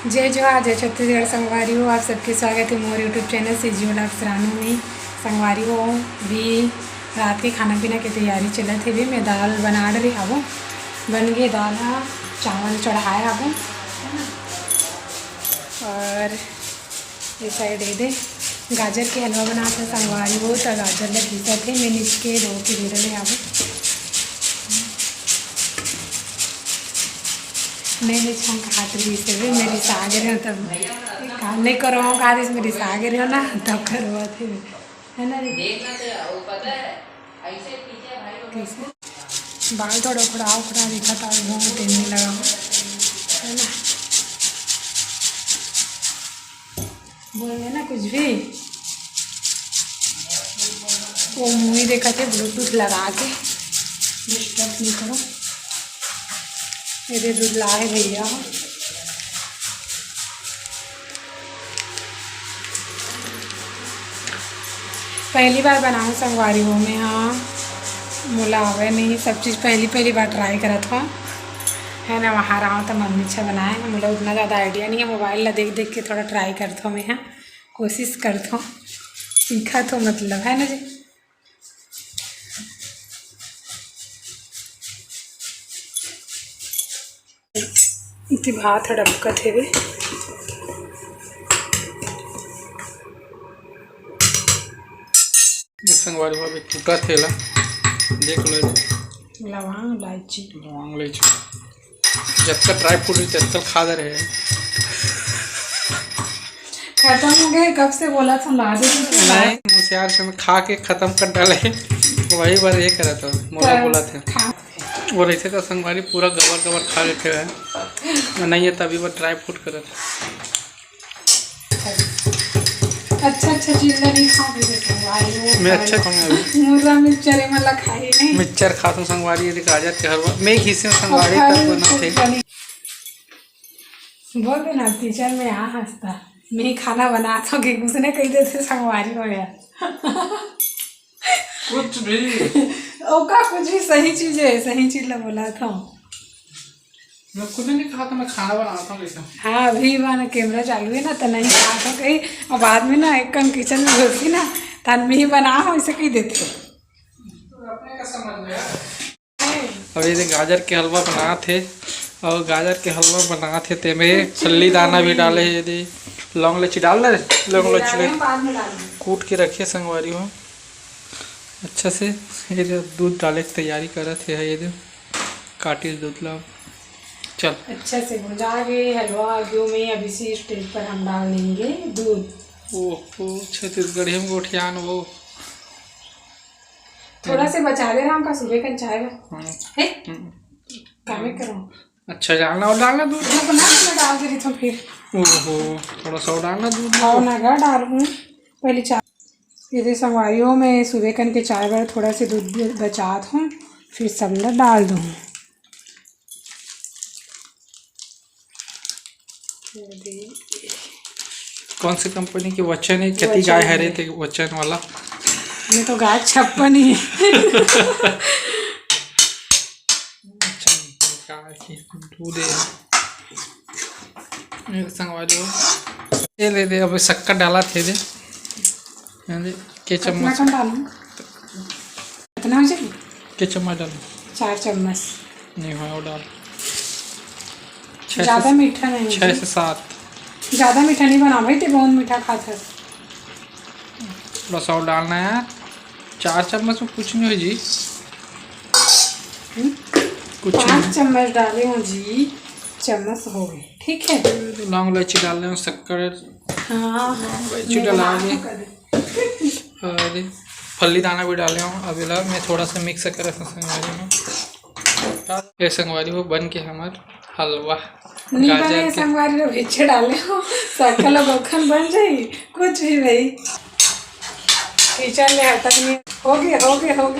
जय जोहार, जय छत्तीसगढ़। संगवारी हो, आप सबके स्वागत है मोर यूट्यूब चैनल से जियो लाक्स रानू में। संगवारी हो भी रात के खाना पीना की तैयारी चलत है। भी मैं दाल बना रही हूँ, बन गई दाल, चावल चढ़ाए हूँ और ये साइड दे गाजर के हलवा बना था। संगवारी हो तो गाजर ल पीसा थे, मैं नीचे धो के दे रहे हूँ। नहीं छान खाते से भी मेरी सागे रहे तब काम नहीं करो कहा मेरी सागे रहे हो ना तब करवा थे, है ना। कैसे बाल थोड़ा उखड़ा उखड़ा दिखा था, बहुत टाइम नहीं लगा, है ना। बोलेंगे ना कुछ भी, वो मूवी देखा थे ब्लूटूथ लगा के, डिस्टर्ब नहीं करो। मेरे दूध लाए भैया, पहली बार बनाऊँ संगवारी हो में। हाँ मोला आवे नहीं, सब चीज़ पहली बार ट्राई करत हूँ, है ना। वहाँ रहा हूँ तो मम्मी अच्छा बनाए, मोला उतना ज़्यादा आइडिया नहीं है। मोबाइल ला देख देख के थोड़ा ट्राई करता हूँ मैं, हाँ कोशिश करता हूँ, सीखा तो मतलब, है ना जी। इतनी भात हड़पकत है भी। संगवारी हो टूटा थेला देख लो, लवंग इलायची जब तक ड्राई फ्रूट तब तक खा रहे हैं। खत्म हो गए कब से, बोला था ला दे नहीं होशियार से मैं खा के खत्म कर डाले, वही बार ये करा था, मोला बोला था। और ऐसे तो संगवारी पूरा गबर गबर खा लेते हैं, नहीं है तभी बार ड्राई फ्रूट करा था। अच्छा चीज़ नहीं खा मैं अच्छा खाऊंगा अभी। मुर्रा मिक्सचर मला खाई नहीं, मिक्सचर खाता हूँ संगवारी, यदि गाजर के हलवा मैं घिसे संगवारी तब बनाते। बोल देना किचन में यहाँ हंसता, मैं खाना बनाता हूँ कि उसने कही देते संगवारी हो यार। कुछ भी ओका कुछ भी सही चीज़ है, सही चीज़ ला बोला था। मैं खुद नहीं खाता, मैं खाना बनाता हूँ। हाँ अभी वहाँ कैमरा चालू है ना तो नहीं खाता हूँ कहीं, और बाद में ना एक कम किचन में घुसी ना तो मैं ही बना हूँ ऐसे कही देते। अपने का समझ में अब ये गाजर के हलवा बना थे, और गाजर के हलवा बना थे ते में फल्ली दाना भी डाले, यदि लौंग इलायची डाल रहे, लौंग इलायची कूट के रखे संगवारी हो अच्छा से। ये दूध डाले की तैयारी कर थे, ये काटी दूध ला चल अच्छा से भुजा के हलवा घी में। अभी से स्टेज पर हम डाल देंगे दूध। ओहो छत्तीसगढ़ी में गोठियान वो थोड़ा से बचा दे रहा हूँ का सुबह का चाय है काम करो। अच्छा डालना और डालना दूध बना डाल दे रही तो फिर ओहो थोड़ा सा डालना दूध और ना डालूँ पहले चाय। ये संगवारियों में सुबह कन के चाय बार थोड़ा से दूध बचात हूँ, फिर सब डाल दूँ। कौन सी कंपनी की वचन है, खेती गाय है रे वचन वाला, मैं तो गाय 56 ही दूध संगवारी हो ये ले दे। अब शक्कर डाला थे दे के चम्मच डालूँ, कितना हो जाए के चम्मच डालूँ, 4 चम्मच नहीं हो डाल, ज़्यादा मीठा नहीं, 6 से 7। ज़्यादा मीठा नहीं बना भाई, तो बहुत मीठा खाता है। थोड़ा सा और डालना है यार, 4 चम्मच में कुछ नहीं हो जी, कुछ 5 चम्मच डाले हो जी, चम्मच हो गए ठीक है। लौंग इलायची डाल रहे हो, शक्कर हाँ इलायची डाला के और फल्ली दाना भी डाले हूँ। अभी ला मैं थोड़ा सा मिक्स कर संगवारी में, ये संगवारी हो बन के हमार हलवा नहीं बने संगवारी लो भेजे डाले हो सकल गोखन बन जाई कुछ भी भाई। किचन में तक नहीं हो गए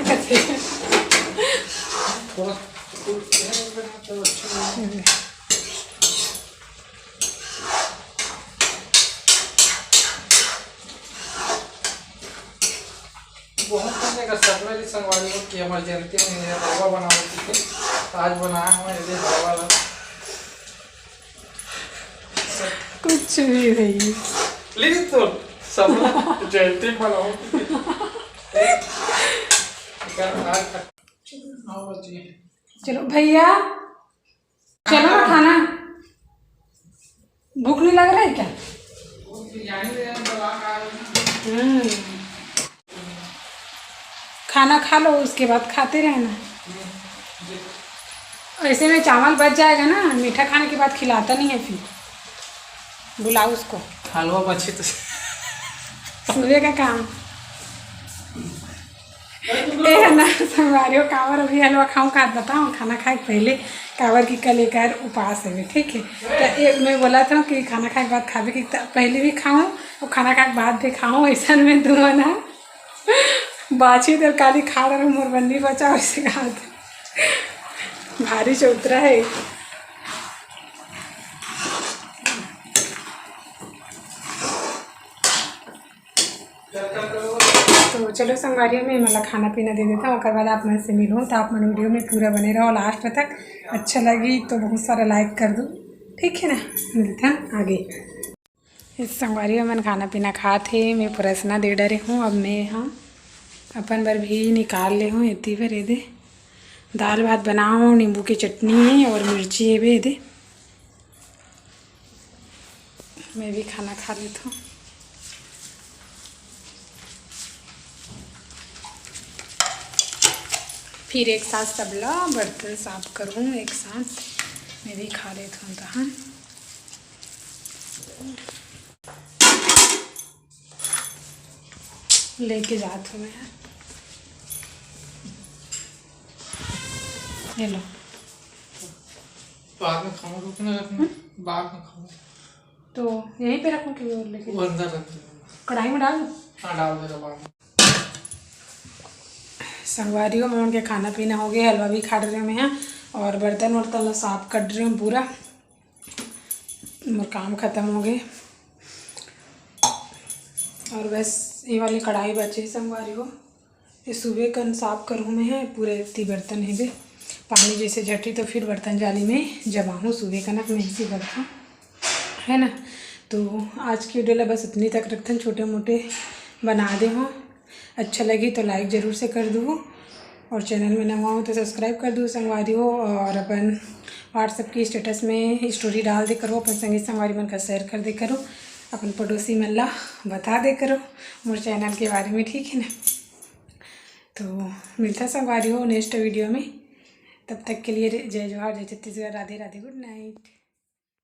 कैसे बहुत करने का सपना जी संगवारी हो कि हमारे जयंती में हलवा बनाओ, आज बनाया हूँ ये हलवा। कुछ भी नहीं। प्लीज तो सब जयंती मनाओ। चलो भैया, चलो ना खाना। भूख नहीं लग रहा है क्या? खाना खा लो, उसके बाद खाते रहना। ऐसे में चावल बच जाएगा ना, मीठा खाने के बाद खिलाता नहीं है फिर। बुलाओ उसको। हलवा बचे तो सुबह का काम ए ना संगवारियों कावर अभी हलवा खाऊं का बताऊं। खाना खाए पहले कावर की कल एक उपास है, ठीक है। तो एक मैं बोला था कि खाना खाए के बाद खावे कि पहले भी खाऊं और खाना खाए के बाद भी खाऊं। ऐसा में धुआं ना बाछी तरकारी खा रहा हूँ, मोरबंदी बचा वैसे खा भारी चौतरा है। तो चलो संगवारियों में मतलब खाना पीना दे देता हूँ, उसके बाद आप मन से मिलो। तो आप मन वीडियो में पूरा बने रहो लास्ट तक। अच्छा लगी तो बहुत सारा लाइक कर दो, ठीक है ना। मिलता है आगे। इस संगवारियों में खाना पीना खा थे, मैं परसना दे डरे हूँ। अब मैं यहाँ अपन बर भी निकाल ले हूँ। इतनी बार ये दे दाल भात बनाओ, नींबू की चटनी है और मिर्ची है भी दे। मैं भी खाना खा लेता हूँ। फिर एक साथ सबला बर्तन साफ करूँ एक साथ। मैं भी खा लेता हूँ। तो हाँ लेके जाता हूँ मैं। ये लो बाद में खाऊं, रुकना रखना, बाद में खाऊं। तो यहीं पे रखूँ कि और लेके वो अंदर रख दो, कढ़ाई में डाल दूँ? हाँ डाल दे बाद में। संगवारियों में उनके खाना पीना हो गया, हलवा भी खा रहे हैं मैं और बर्तन वर्तन साफ कर रही हूँ पूरा। काम ख़त्म हो गए और बस ये वाली कढ़ाई बचे संगवारी को। ये सुबह कन साफ करूँ मैं है पूरे इतनी बर्तन है बे। पानी जैसे झटी तो फिर बर्तन जाली में जमा हूँ सुबह का ना मैं इसी बर्तन है ना। तो आज की वीडियो बस इतनी तक रखते हैं, छोटे मोटे बना दे हो। अच्छा लगी तो लाइक ज़रूर से कर दो और चैनल में नवा हो तो सब्सक्राइब कर दो संगवारी हो। और अपन व्हाट्सएप की स्टेटस में स्टोरी डाल दे करो, अपन संगीत संगवारी मन का शेयर कर दे करो, अपन पड़ोसी मन ला बता दे करो मोर चैनल के बारे में, ठीक है ना। तो मिलता संगवारी हो नेक्स्ट वीडियो में। तब तक के लिए जय जोहार, जय छत्तीसगढ़, राधे राधे, गुड नाइट।